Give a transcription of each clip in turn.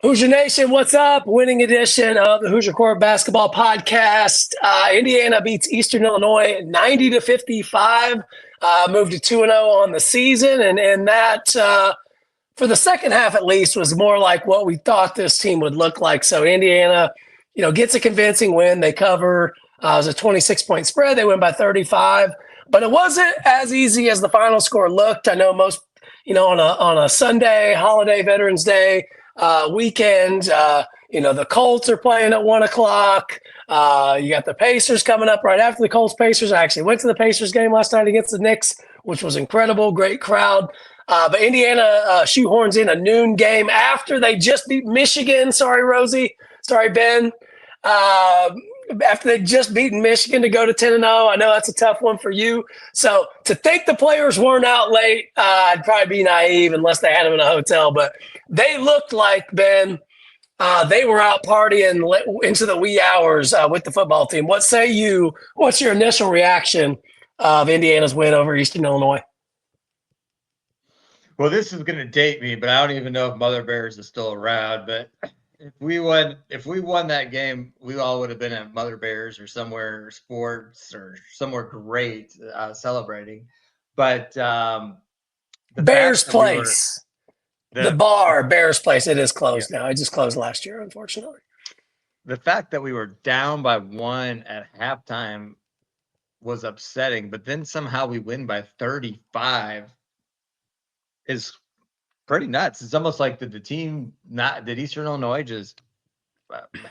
Hoosier Nation, what's up? Winning edition of the Hoosier Court Basketball Podcast. Indiana beats Eastern Illinois 90-55, moved to 2-0 on the season. And that, for the second half at least, was more like what we thought this team would look like. So Indiana, gets a convincing win. They cover. It was a 26-point spread. They win by 35. But it wasn't as easy as the final score looked. I know most, on a Sunday, holiday, Veterans Day, weekend. The Colts are playing at 1 o'clock. You got the Pacers coming up right after the Colts Pacers. I actually went to the Pacers game last night against the Knicks, which was incredible. Great crowd. But Indiana shoehorns in a noon game after they just beat Michigan. Sorry, Rosie. Sorry, Ben. After they just beaten Michigan to go to 10-0. I know that's a tough one for you. So to think the players weren't out late, I'd probably be naive unless they had them in a hotel. But they looked like, Ben, they were out partying into the wee hours with the football team. What say you? What's your initial reaction of Indiana's win over Eastern Illinois? Well, this is going to date me, but I don't even know if Mother Bears is still around. But if we won that game, we all would have been at Mother Bears or somewhere sports or somewhere great celebrating. But the Bears Place, the bar, Bears Place, it is closed now. It just closed last year, unfortunately. The fact that we were down by 1 at halftime was upsetting, but then somehow we win by 35 is pretty nuts. It's almost like did Eastern Illinois just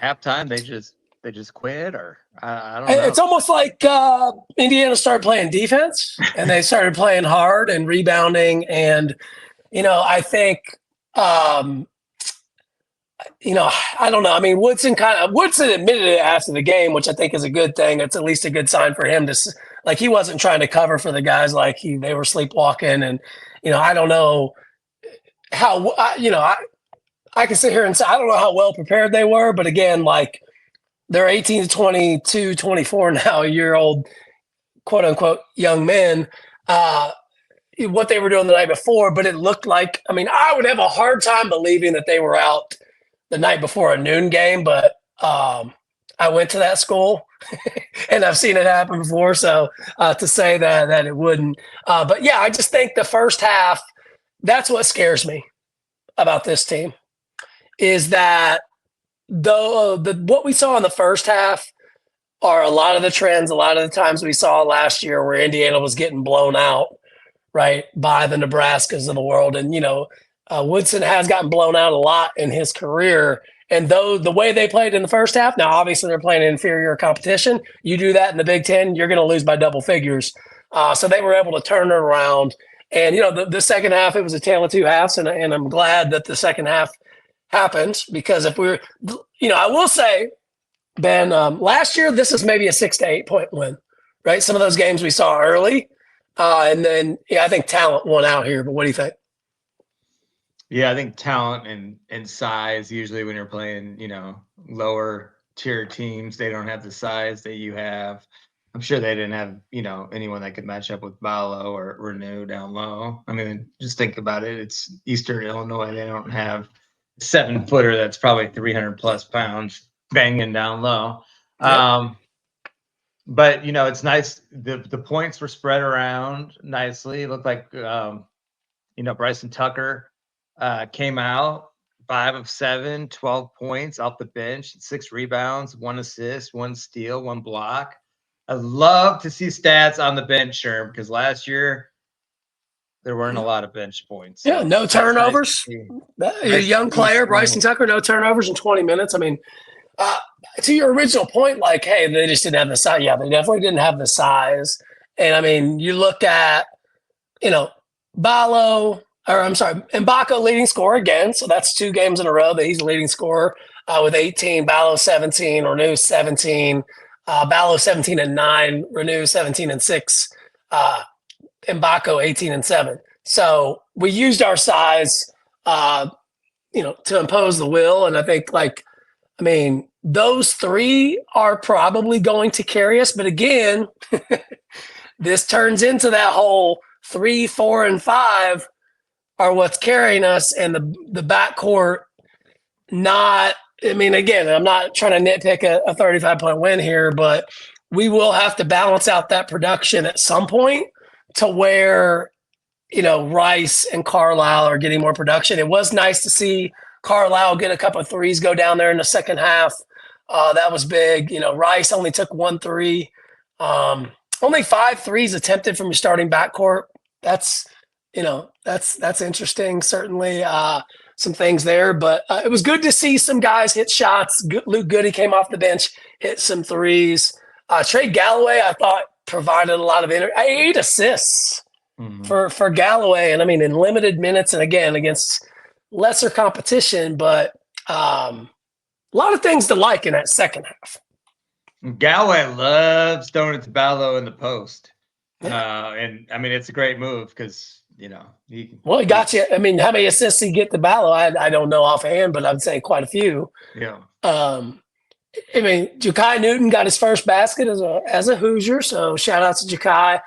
halftime they just quit, or I don't know. It's almost like Indiana started playing defense and they started playing hard and rebounding, and I think I don't know. I mean, Woodson admitted it after the game, which I think is a good thing. It's at least a good sign for him he wasn't trying to cover for the guys like they were sleepwalking, and I don't know how I can sit here and say I don't know how well prepared they were, but again, like they're 18 to 22, 24 now, year old, quote unquote, young men. What they were doing the night before, but it looked like, I would have a hard time believing that they were out the night before a noon game, but I went to that school and I've seen it happen before. So to say that it wouldn't, but yeah, I just think the first half, that's what scares me about this team is that what we saw in the first half are a lot of the trends, a lot of the times we saw last year where Indiana was getting blown out, right, by the Nebraskas of the world. And, Woodson has gotten blown out a lot in his career. And though the way they played in the first half, now obviously they're playing inferior competition. You do that in the Big Ten, you're going to lose by double figures. So they were able to turn it around. And, the second half, it was a tale of two halves. And I'm glad that the second half happened because if we're, I will say, Ben, last year, this is maybe a 6 to 8 point win, right? Some of those games we saw early. And then, I think talent won out here. But what do you think? Yeah, I think talent and size, usually when you're playing, lower tier teams, they don't have the size that you have. I'm sure they didn't have, anyone that could match up with Ballo or Renew down low. I mean, just think about it. It's Eastern Illinois. They don't have a 7-footer that's probably 300 plus pounds banging down low. Yep. But, it's nice. The points were spread around nicely. It looked like, Bryson Tucker came out 5 of 7, 12 points off the bench, 6 rebounds, 1 assist, 1 steal, 1 block. I love to see stats on the bench, Sherm, because last year there weren't a lot of bench points. So no turnovers. Nice a young player, Bryson Tucker, no turnovers in 20 minutes. To your original point, like, hey, they just didn't have the size. Yeah, they definitely didn't have the size. And you look at, Ballo, Mbako leading scorer again. So that's 2 games in a row that he's leading scorer with 18, Ballo 17, Renew 17, Ballo 17 and 9, Renew 17 and 6, Mbako 18 and 7. So we used our size, to impose the will. And I think those 3 are probably going to carry us. But again, this turns into that whole 3, 4, and 5 are what's carrying us, and the backcourt not. I mean, again, I'm not trying to nitpick a 35-point win here, but we will have to balance out that production at some point to where Rice and Carlisle are getting more production. It was nice to see Carlisle get a couple of threes go down there in the second half. That was big. Rice only took 1 3. Only 5 threes attempted from your starting backcourt. That's that's interesting. Certainly, some things there, but it was good to see some guys hit shots. Luke Goody came off the bench, hit some threes. Trey Galloway, I thought, provided a lot of 8 assists for Galloway, and I mean in limited minutes, and again against lesser competition, but a lot of things to like in that second half. Galloway loves throwing it to Ballo in the post. And I mean, it's a great move because, he got you. I mean, how many assists he get to Ballo? I don't know offhand, but I'd say quite a few. Yeah. I mean, Ja'Kai Newton got his first basket as a Hoosier, so shout out to Ja'Kai.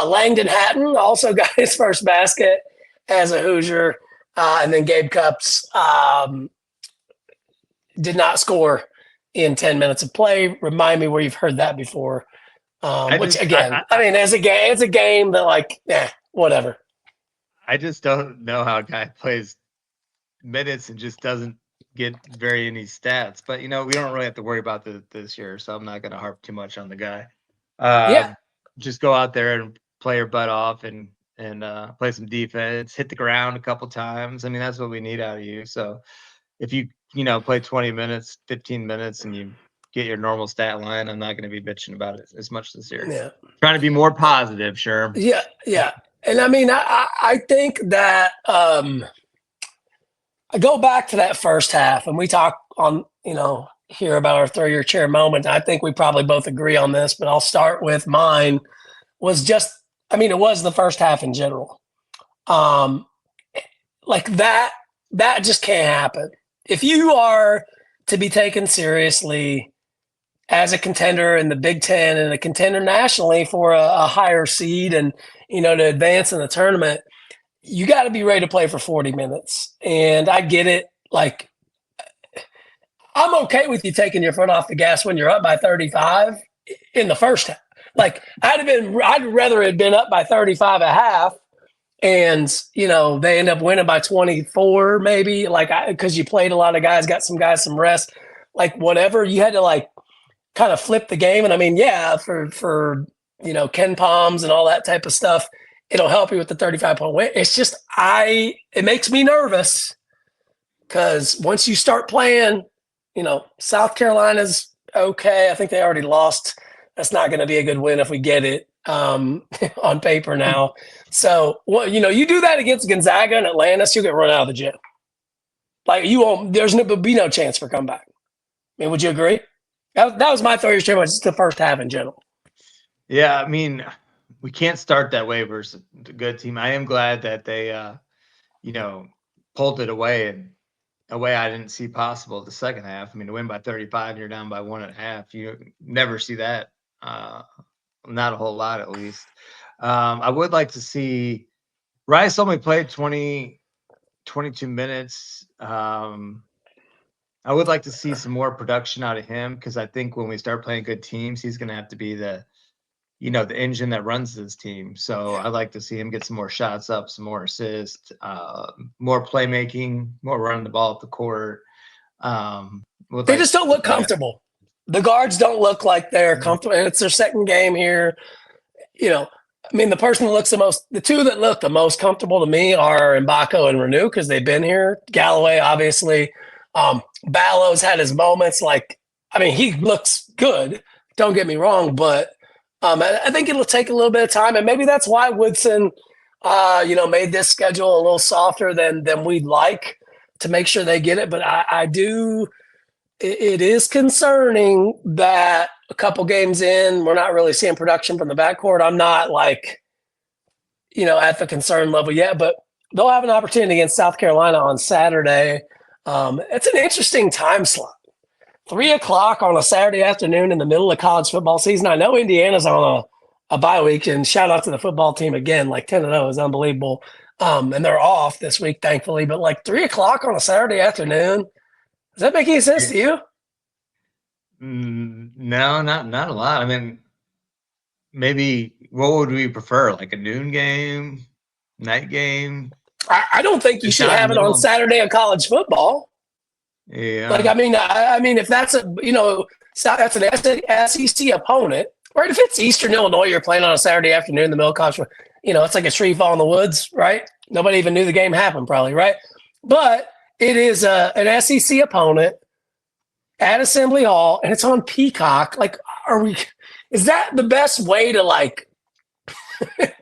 Langdon Hatton also got his first basket as a Hoosier, and then Gabe Cupps did not score in 10 minutes of play. Remind me where you've heard that before. I mean, as a game that whatever. I just don't know how a guy plays minutes and just doesn't get any stats. But we don't really have to worry about this year, so I'm not going to harp too much on the guy. Just go out there and play your butt off and play some defense, hit the ground a couple times. I mean, that's what we need out of you. So if you play 20 minutes, 15 minutes, and you get your normal stat line, I'm not going to be bitching about it as much this year. Yeah. Trying to be more positive, sure. Yeah, yeah. And I mean, I think that I go back to that first half, and we talk on, here about our throw-your chair moment. I think we probably both agree on this, but I'll start with mine was just, it was the first half in general. Like that just can't happen. If you are to be taken seriously as a contender in the Big Ten and a contender nationally for a higher seed and, to advance in the tournament, you got to be ready to play for 40 minutes. And I get it. Like, I'm okay with you taking your foot off the gas when you're up by 35 in the first half. Like, I'd rather it had been up by 35 at half and, they end up winning by 24 maybe, because you played a lot of guys, got some guys some rest, like whatever. You had to kind of flip the game. And I mean, yeah, for Ken Palms and all that type of stuff, it'll help you with the 35-point win. It's just it makes me nervous because once you start playing, South Carolina's okay. I think they already lost. That's not going to be a good win if we get it on paper now. So, you do that against Gonzaga and Atlantis, you'll get run out of the gym. Like, you won't. There's be no chance for comeback. I mean, would you agree? That was my third year, just the first half in general. Yeah, I mean, we can't start that way versus a good team. I am glad that they, pulled it away in a way I didn't see possible the second half. I mean, to win by 35 and you're down by 1.5, you never see that. Not a whole lot, at least. I would like to see Rice only played 22 minutes. I would like to see some more production out of him because I think when we start playing good teams, he's going to have to be the engine that runs this team. So I'd like to see him get some more shots up, some more assists, more playmaking, more running the ball up the court. They just don't look comfortable. The guards don't look like they're comfortable. And it's their second game here. The two that look the most comfortable to me are Mbako and Renew because they've been here. Galloway, obviously. Ballo's had his moments. He looks good. Don't get me wrong, but I think it'll take a little bit of time, and maybe that's why Woodson, made this schedule a little softer than we'd like to make sure they get it. But I do. It is concerning that a couple games in, we're not really seeing production from the backcourt. I'm not at the concern level yet, but they'll have an opportunity against South Carolina on Saturday. It's an interesting time slot. 3:00 on a Saturday afternoon in the middle of college football season. I know Indiana's on a bye week, and shout out to the football team again. 10-0 is unbelievable. And they're off this week, thankfully. But 3:00 on a Saturday afternoon, Does that make any sense to you? No, not a lot. I mean, maybe what would we prefer? Like a noon game, night game? I don't think you It's should not in have the it on middle. Saturday of college football. Like, Yeah. I mean, if that's a, that's an SEC opponent, right? If it's Eastern Illinois, you're playing on a Saturday afternoon in the middle of college, it's like a tree fall in the woods, right? Nobody even knew the game happened, probably, right? But it is an SEC opponent at Assembly Hall, and it's on Peacock. Like, is that the best way to, like, I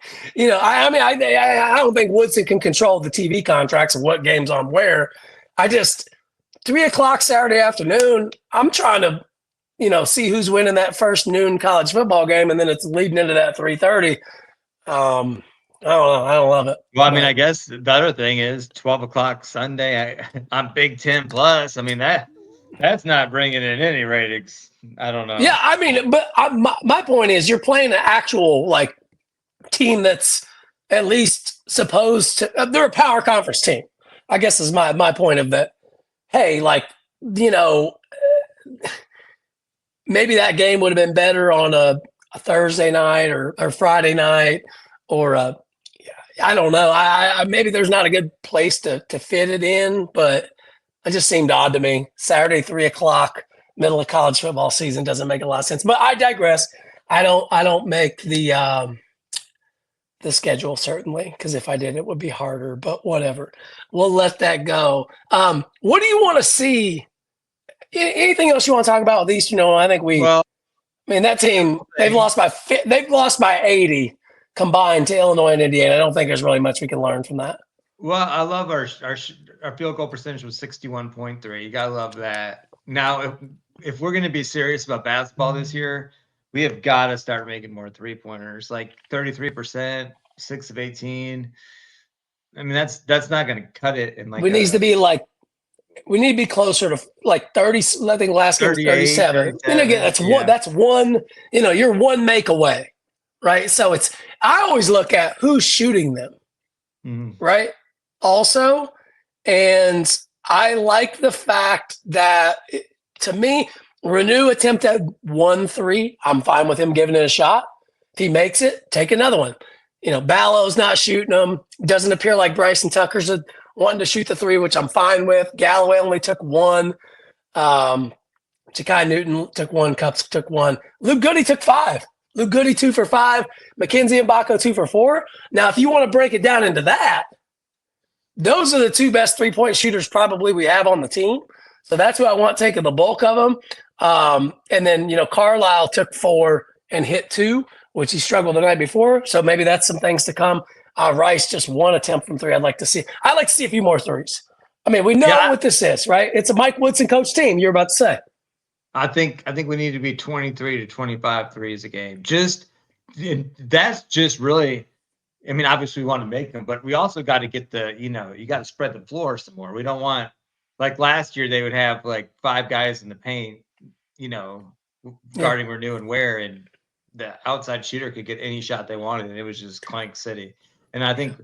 don't think Woodson can control the TV contracts of what games on where. I just, 3 o'clock Saturday afternoon, I'm trying to, see who's winning that first noon college football game, and then it's leading into that 3:30. I don't know. I don't love it. Well, I mean, I guess the other thing is 12 o'clock Sunday on Big Ten Plus. I mean, that's not bringing in any ratings. I don't know. Yeah, I mean, but my point is, you're playing an actual, like, team that's at least supposed to. They're a power conference team, I guess, is my point of that. Hey, like, maybe that game would have been better on a Thursday night or Friday night, or I don't know. I maybe there's not a good place to fit it in, but it just seemed odd to me. Saturday, 3 o'clock, middle of college football season doesn't make a lot of sense. But I digress. I don't make the schedule, certainly, because if I did, it would be harder. But whatever, we'll let that go. What do you want to see? Anything else you want to talk about with Eastern Illinois? I think Well, I mean, that team, they've lost by 80 combined to Illinois and Indiana. I don't think there's really much we can learn from that. well, I love our field goal percentage was 61.3. You gotta love that. Now, if we're gonna be serious about basketball this year, we have got to start making more 3-pointers. Like 33%, 6 of 18. I mean, that's not gonna cut it. And like We need to be closer to like 30. I think last game was 37. And again, that's one. You're one make away, right? So I always look at who's shooting them, right? Also, and I like the fact that to me, Renew attempted 1-3. I'm fine with him giving it a shot. If he makes it, take another one. Ballow's not shooting them. Doesn't appear like Bryson Tucker's wanting to shoot the 3, which I'm fine with. Galloway only took 1. Ja'Kai Newton took 1. Cups took 1. Luke Goody took 5. Luke Goody 2 for 5. Mackenzie Mbako 2 for 4. Now, if you want to break it down into that, those are the 2 best 3-point shooters probably we have on the team. So that's who I want taking the bulk of them. And then, Carlisle took 4 and hit 2, which he struggled the night before. So maybe that's some things to come. Rice just 1 attempt from 3. I'd like to see a few more 3s. I mean, we know what this is, right? It's a Mike Woodson coach team. You're about to say. I think we need to be 23 to 25 threes a game. That's just really. I mean, obviously we want to make them, but we also got to get you got to spread the floor some more. We don't want, like last year, they would have like 5 guys in the paint, guarding Renew and Ware, and the outside shooter could get any shot they wanted, and it was just Clank City. And I think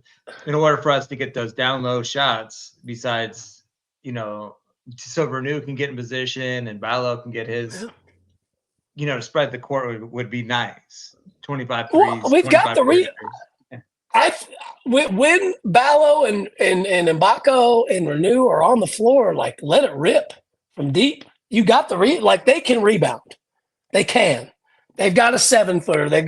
in order for us to get those down low shots, besides, so Renew can get in position and Ballo can get his, to spread the court would be nice. 25 threes. Well, we've got the when Ballo and Mbako and Renew are on the floor, like, let it rip from deep. You got they can rebound. They can. They've got a 7-footer. They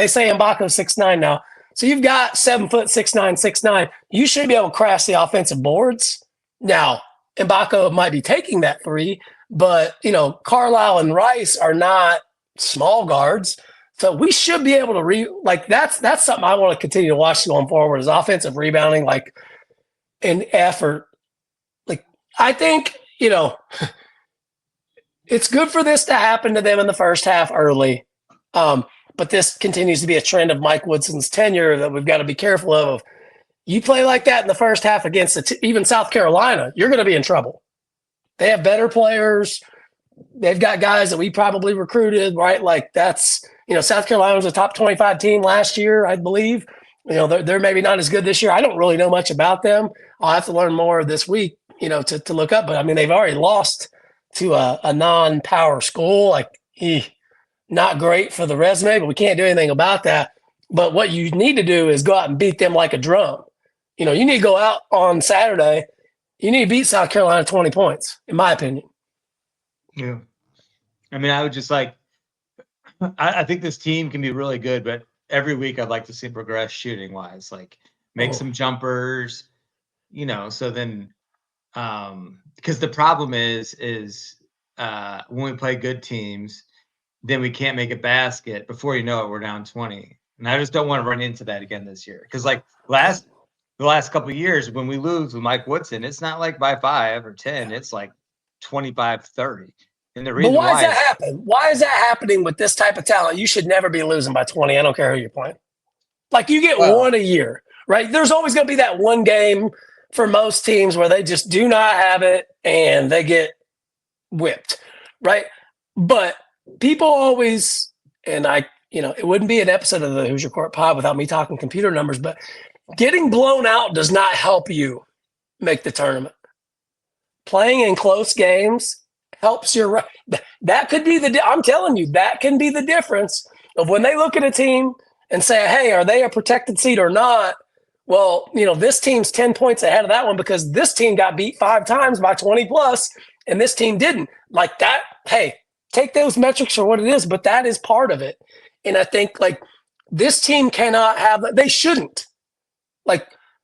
say Mbako's 6'9" now. So you've got 7 foot, 6'9", 6'9". You should be able to crash the offensive boards. Now, Mbako might be taking that 3, but Carlisle and Rice are not small guards. So we should be able to that's something I want to continue to watch going forward, is offensive rebounding, like, an effort. Like, I think, it's good for this to happen to them in the first half early. But this continues to be a trend of Mike Woodson's tenure that we've got to be careful of. You play like that in the first half against even South Carolina, you're going to be in trouble. They have better players. They've got guys that we probably recruited, right? Like, that's, South Carolina was a top 25 team last year, I believe. They're maybe not as good this year. I don't really know much about them. I'll have to learn more this week, to look up. But I mean, they've already lost to a non-power school. Like, not great for the resume, but we can't do anything about that. But what you need to do is go out and beat them like a drum. You need to go out on Saturday. You need to beat South Carolina 20 points, in my opinion. Yeah. I mean, I would just I think this team can be really good, but every week I'd like to see progress shooting wise, like make some jumpers, so then, because the problem is when we play good teams, then we can't make a basket. Before you know it, we're down 20. And I just don't want to run into that again this year. Because the last couple of years when we lose with Mike Woodson, it's not like by 5 or 10. It's like 25-30. And the reason why does that happen? Why is that happening with this type of talent? You should never be losing by 20. I don't care who you're playing. Like, you get one a year, right? There's always going to be that one game for most teams where they just do not have it and they get whipped, right? But people always, and it wouldn't be an episode of the Hoosier Court Pod without me talking computer numbers, but getting blown out does not help you make the tournament. Playing in close games helps your – that could be I'm telling you, that can be the difference of when they look at a team and say, hey, are they a protected seed or not? Well, this team's 10 points ahead of that one because this team got beat 5 times by 20 plus, and this team didn't. Like that, hey, take those metrics for what it is, but that is part of it. And I think, this team cannot have – they shouldn't.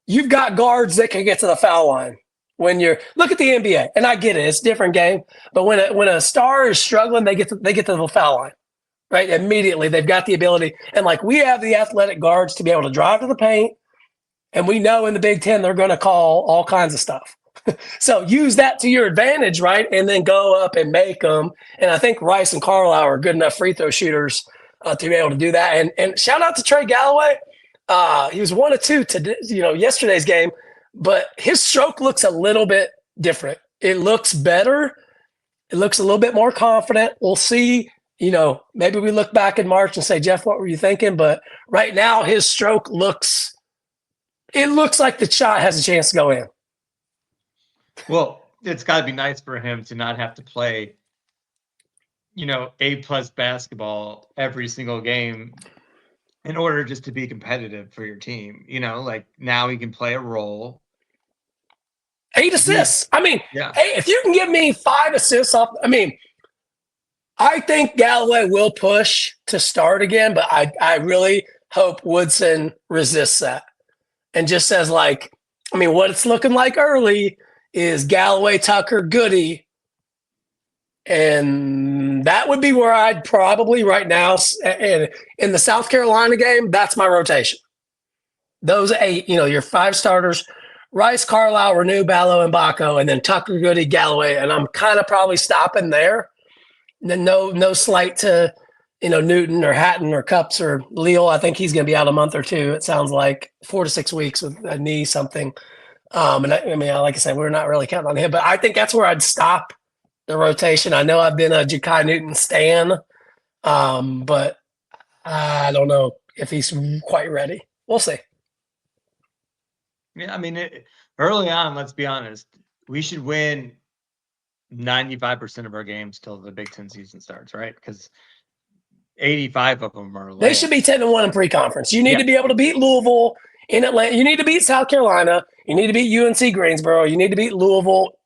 You've got guards that can get to the foul line. When look at the NBA, and I get it, it's a different game. But when a star is struggling, they get to the foul line, right? Immediately, they've got the ability, and we have the athletic guards to be able to drive to the paint, and we know in the Big Ten they're going to call all kinds of stuff. So use that to your advantage, right? And then go up and make them. And I think Rice and Carlisle are good enough free throw shooters to be able to do that. And shout out to Trey Galloway. He was 1 of 2 to yesterday's game. But his stroke looks a little bit different. It looks better. It looks a little bit more confident. We'll see. Maybe we look back in March and say, Jeff, what were you thinking? But right now, his stroke looks like the shot has a chance to go in. Well, it's got to be nice for him to not have to play, A+ basketball every single game in order just to be competitive for your team. Now he can play a role. 8 assists. I mean, yeah. Hey, if you can give me 5 assists I think Galloway will push to start again, but I really hope Woodson resists that and just says what it's looking like early is Galloway, Tucker, Goody. And that would be where I'd probably right now, and in the South Carolina game, that's my rotation. Those 8, your 5 starters, Rice, Carlisle, Renew, Ballo, and Baco, and then Tucker, Goody, Galloway. And I'm kind of probably stopping there. And then no slight to, Newton or Hatton or Cups or Leal. I think he's going to be out a month or 2. It sounds like 4 to 6 weeks with a knee something. And like I said, we're not really counting on him, but I think that's where I'd stop the rotation. I know I've been a Ja'Kai Newton stan, but I don't know if he's quite ready. We'll see. Yeah, early on, let's be honest, we should win 95% of our games till the Big Ten season starts, right? Because 85 of them are. They should be 10-1 in pre-conference. You need to be able to beat Louisville in Atlanta. You need to beat South Carolina. You need to beat UNC Greensboro. You need to beat Louisville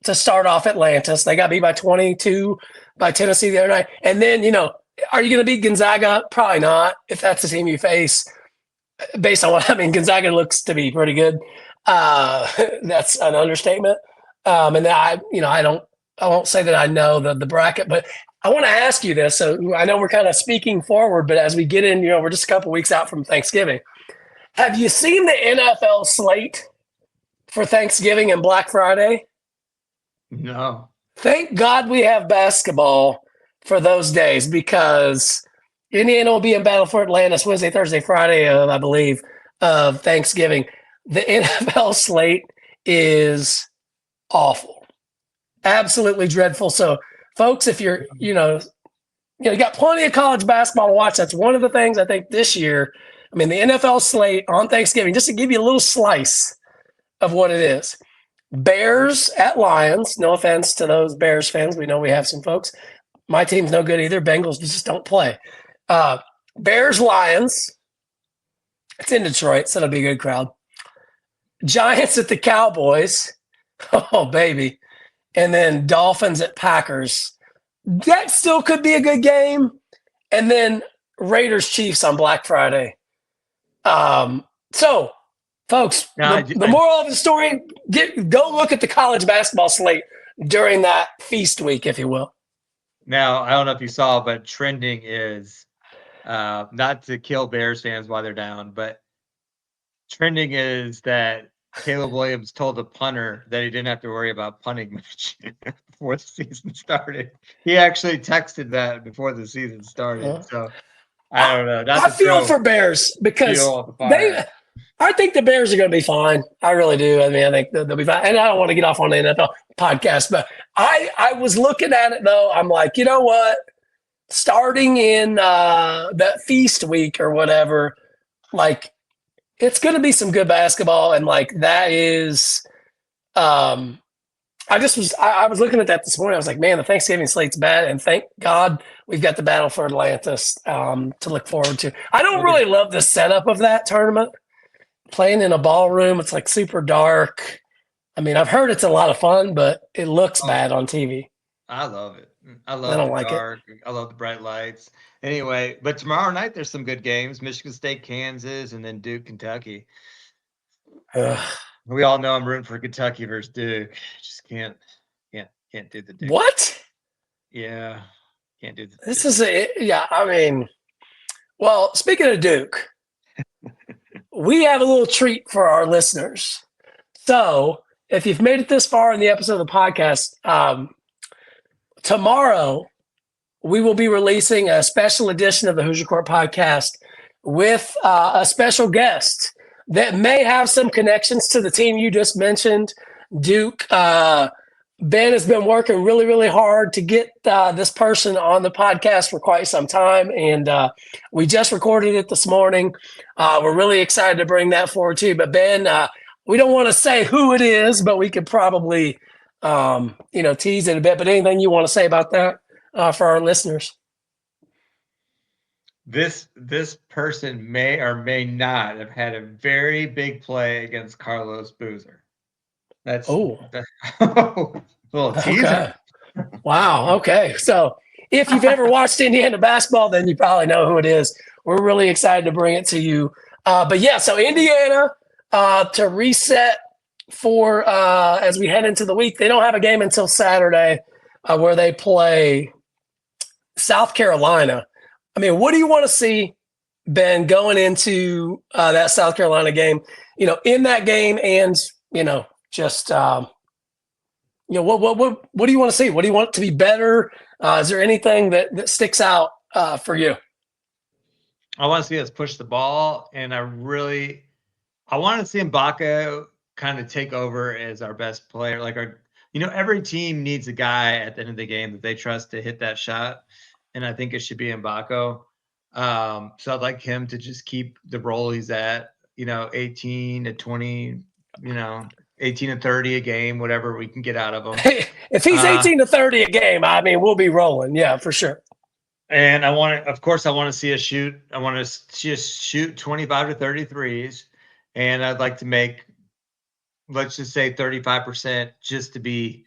to start off Atlantis. They got beat by 22 by Tennessee the other night. And then, are you going to beat Gonzaga? Probably not, if that's the team you face. Based on Gonzaga looks to be pretty good. That's an understatement. And I won't say that I know the bracket, but I want to ask you this. So I know we're kind of speaking forward, but as we get in, we're just a couple weeks out from Thanksgiving. Have you seen the NFL slate for Thanksgiving and Black Friday? No. Thank God we have basketball for those days because Indiana will be in battle for Atlantis Wednesday, Thursday, Friday I believe, of Thanksgiving. The NFL slate is awful. Absolutely dreadful. So, folks, if you're, you got plenty of college basketball to watch. That's one of the things I think this year. The NFL slate on Thanksgiving, just to give you a little slice of what it is. Bears at Lions. No offense to those Bears fans. We know we have some folks. My team's no good either. Bengals just don't play. Bears, Lions. It's in Detroit, so it'll be a good crowd. Giants at the Cowboys. Oh, baby. And then Dolphins at Packers. That still could be a good game. And then Raiders, Chiefs on Black Friday. So, folks, the moral of the story, go look at the college basketball slate during that feast week, if you will. Now, I don't know if you saw, but trending is not to kill Bears fans while they're down, but trending is that Caleb Williams told the punter that he didn't have to worry about punting much before the season started. He actually texted that before the season started. So I don't know. I feel for Bears because I think the Bears are going to be fine. I really do. I mean, I think they'll be fine. And I don't want to get off on the NFL podcast, but I was looking at it though. I'm like, you know what? Starting in that feast week or whatever, like, it's going to be some good basketball, and like that is, I was looking at that this morning. I was like, man, the Thanksgiving slate's bad, and thank God we've got the Battle for Atlantis to look forward to. I don't really love the setup of that tournament. Playing in a ballroom, it's like super dark. I mean, I've heard it's a lot of fun, but it looks bad on TV. I love it. I don't like dark. I love the bright lights. Anyway, but tomorrow night there's some good games: Michigan State, Kansas, and then Duke, Kentucky. We all know I'm rooting for Kentucky versus Duke. Just can't do the Duke. What? Yeah, can't do the this Duke. I mean, well, speaking of Duke, we have a little treat for our listeners. So if you've made it this far in the episode of the podcast, tomorrow we will be releasing a special edition of the Hoosier Court podcast with a special guest that may have some connections to the team you just mentioned, Duke. Ben has been working really, really hard to get this person on the podcast for quite some time, and we just recorded it this morning. We're really excited to bring that forward too. But Ben, we don't want to say who it is, but we could probably tease it a bit. But anything you want to say about that for our listeners? This person may or may not have had a very big play against Carlos Boozer. That's a little teaser. Okay. Wow. Okay. So if you've ever watched Indiana basketball, then you probably know who it is. We're really excited to bring it to you. But yeah, so Indiana to reset for as we head into the week. They don't have a game until Saturday where they play South Carolina. I mean, what do you want to see, Ben, going into that South Carolina game? In that game, and just what do you want to see? What do you want to be better? Is there anything that sticks out for you? I want to see us push the ball, and I want to see Ibaka kind of take over as our best player. Like every team needs a guy at the end of the game that they trust to hit that shot, and I think it should be Ibaka. So I'd like him to just keep the role he's at. 18 to 20. 18 to 30 a game, whatever we can get out of him. If he's 18 to 30 a game, I mean, we'll be rolling. Yeah, for sure. And I want to see us shoot. I want to see us shoot 25 to 33s. And I'd like to make, let's just say 35% just to be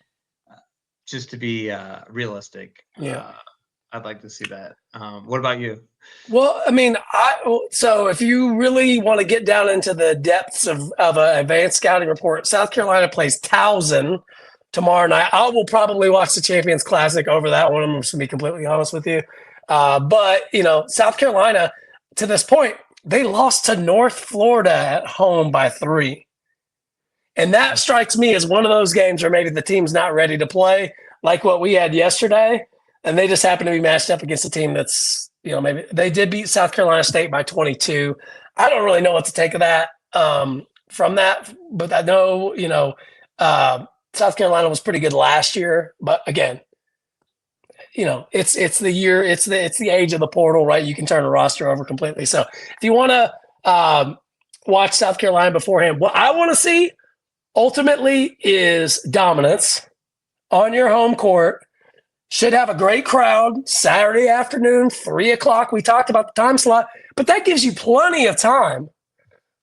realistic. Yeah. I'd like to see that. What about you? Well, I mean, so if you really want to get down into the depths of an advanced scouting report, South Carolina plays Towson tomorrow night. I will probably watch the Champions Classic over that one. I'm just going to be completely honest with you. But, South Carolina, to this point, they lost to North Florida at home by 3. And that strikes me as one of those games where maybe the team's not ready to play like what we had yesterday. And they just happen to be matched up against a team that's, maybe they did beat South Carolina State by 22. I don't really know what to take of that from that, but I know, South Carolina was pretty good last year. But again, it's the year, it's the age of the portal, right? You can turn a roster over completely. So if you want to watch South Carolina beforehand, what I want to see, ultimately is dominance on your home court. Should have a great crowd Saturday afternoon, 3 o'clock. We talked about the time slot, but that gives you plenty of time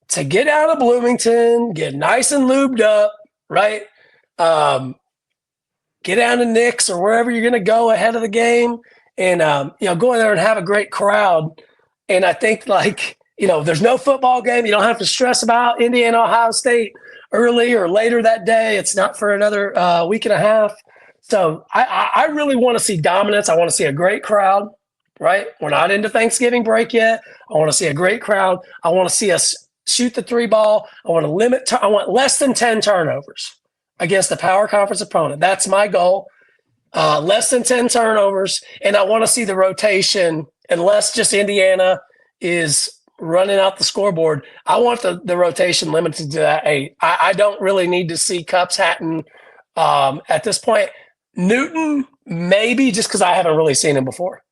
to get out of Bloomington, get nice and lubed up, right? Get down to Nick's or wherever you're going to go ahead of the game, and go in there and have a great crowd. And I think there's no football game. You don't have to stress about Indiana, Ohio State early or later that day. It's not for another week and a half. So I really want to see dominance. I want to see a great crowd, right? We're not into Thanksgiving break yet. I want to see a great crowd. I want to see us shoot the 3 ball. I want less than 10 turnovers against the power conference opponent. That's my goal. Less than 10 turnovers. And I want to see the rotation, unless just Indiana is running out the scoreboard. I want the rotation limited to that 8. I don't really need to see Cupps, Hatton at this point. Newton, maybe, just because I haven't really seen him before.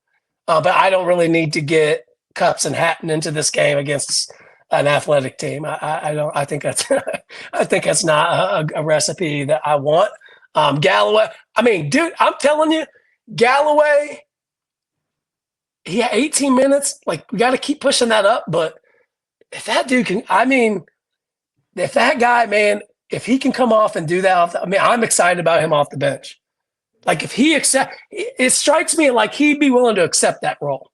But I don't really need to get Cupps and Hatton into this game against an athletic team. I think that's not a recipe that I want. Galloway, I mean, dude, I'm telling you, Galloway, he had 18 minutes. Like, we got to keep pushing that up. But if that dude can, if that guy, man, if he can come off and do that, I'm excited about him off the bench. Like, if he it strikes me like he'd be willing to accept that role.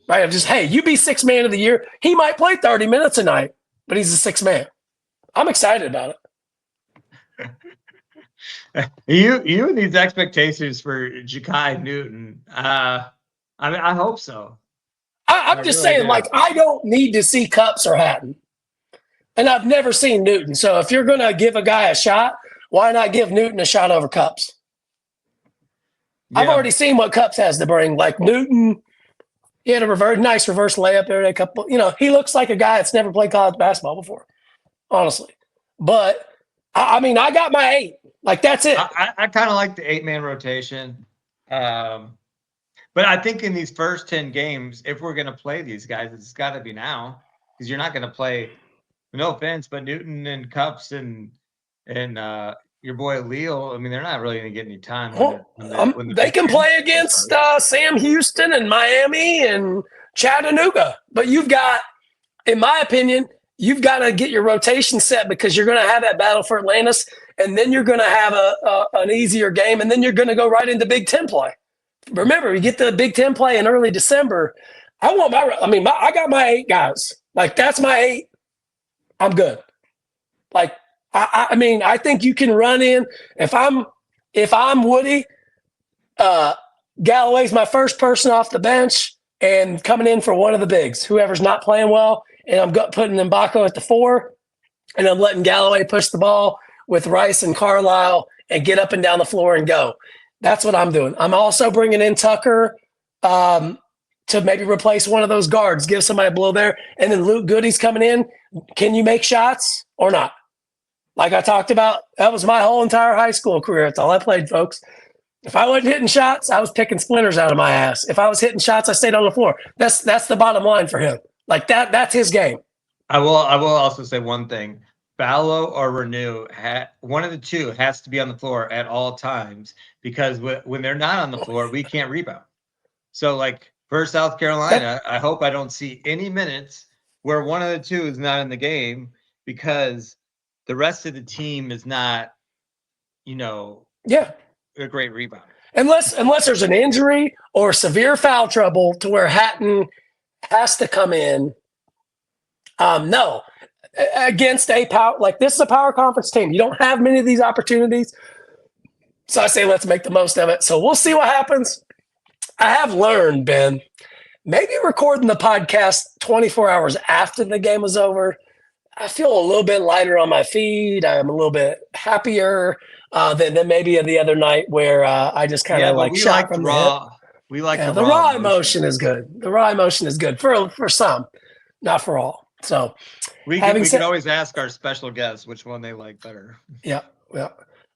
Right? Of just, hey, you be 6th man of the year. He might play 30 minutes a night, but he's a 6th man. I'm excited about it. You and these expectations for Ja'Kai Newton. I hope so. I'm just saying, I don't need to see Cupps or Hatton. And I've never seen Newton. So if you're going to give a guy a shot, why not give Newton a shot over Cupps? Yeah. I've already seen what Cupps has to bring. Like, Newton, he had a nice reverse layup there. He looks like a guy that's never played college basketball before, honestly. But, I got my 8. Like, that's it. I kind of like the 8-man rotation. But I think in these first 10 games, if we're going to play these guys, it's got to be now, because you're not going to play, no offense, but Newton and Cupps and your boy Leal, they're not really going to get any time. They can play against Sam Houston and Miami and Chattanooga. But you've got, in my opinion, you've got to get your rotation set, because you're going to have that battle for Atlantis, and then you're going to have an easier game, and then you're going to go right into Big Ten play. Remember, you get the Big Ten play in early December. I got my 8 guys. Like, that's my 8. I'm good. Like, I think you can run in. If I'm Woody, Galloway's my first person off the bench and coming in for one of the bigs, whoever's not playing well, and I'm putting Mbako at the 4, and I'm letting Galloway push the ball with Rice and Carlisle and get up and down the floor and go. That's what I'm doing. I'm also bringing in Tucker to maybe replace one of those guards, give somebody a blow there, and then Luke Goody's coming in. Can you make shots or not? Like I talked about, that was my whole entire high school career. That's all I played, folks. If I wasn't hitting shots, I was picking splinters out of my ass. If I was hitting shots, I stayed on the floor. That's the bottom line for him. Like, that's his game. I will also say one thing. Ballo or Renew, one of the two has to be on the floor at all times, because when they're not on the floor, we can't rebound. So, like, for South Carolina, I hope I don't see any minutes where one of the two is not in the game, because the rest of the team is not, a great rebound. Unless there's an injury or severe foul trouble to where Hatton has to come in. No. Against a power, like, this is a power conference team. You don't have many of these opportunities. So I say let's make the most of it. So we'll see what happens. I have learned, Ben, maybe recording the podcast 24 hours after the game was over, I feel a little bit lighter on my feet. I'm a little bit happier than maybe the other night where I just kind of shot from the hip. We like the raw emotion is good. The raw emotion is good for some, not for all. So we can always ask our special guests which one they like better. Yeah.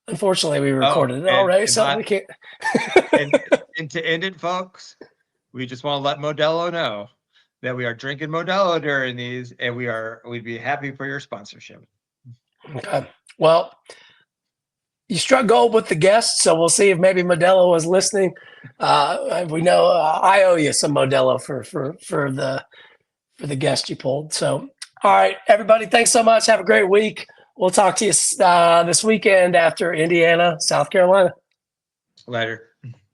Unfortunately, we recorded it already, so we can't. and to end it, folks, we just want to let Modelo know that we are drinking Modelo during these, and we'd be happy for your sponsorship. Okay. Well, you struck gold with the guests, so we'll see if maybe Modelo was listening. We know I owe you some Modelo for the guest you pulled. So, all right, everybody, thanks so much. Have a great week. We'll talk to you this weekend after Indiana, South Carolina. Later.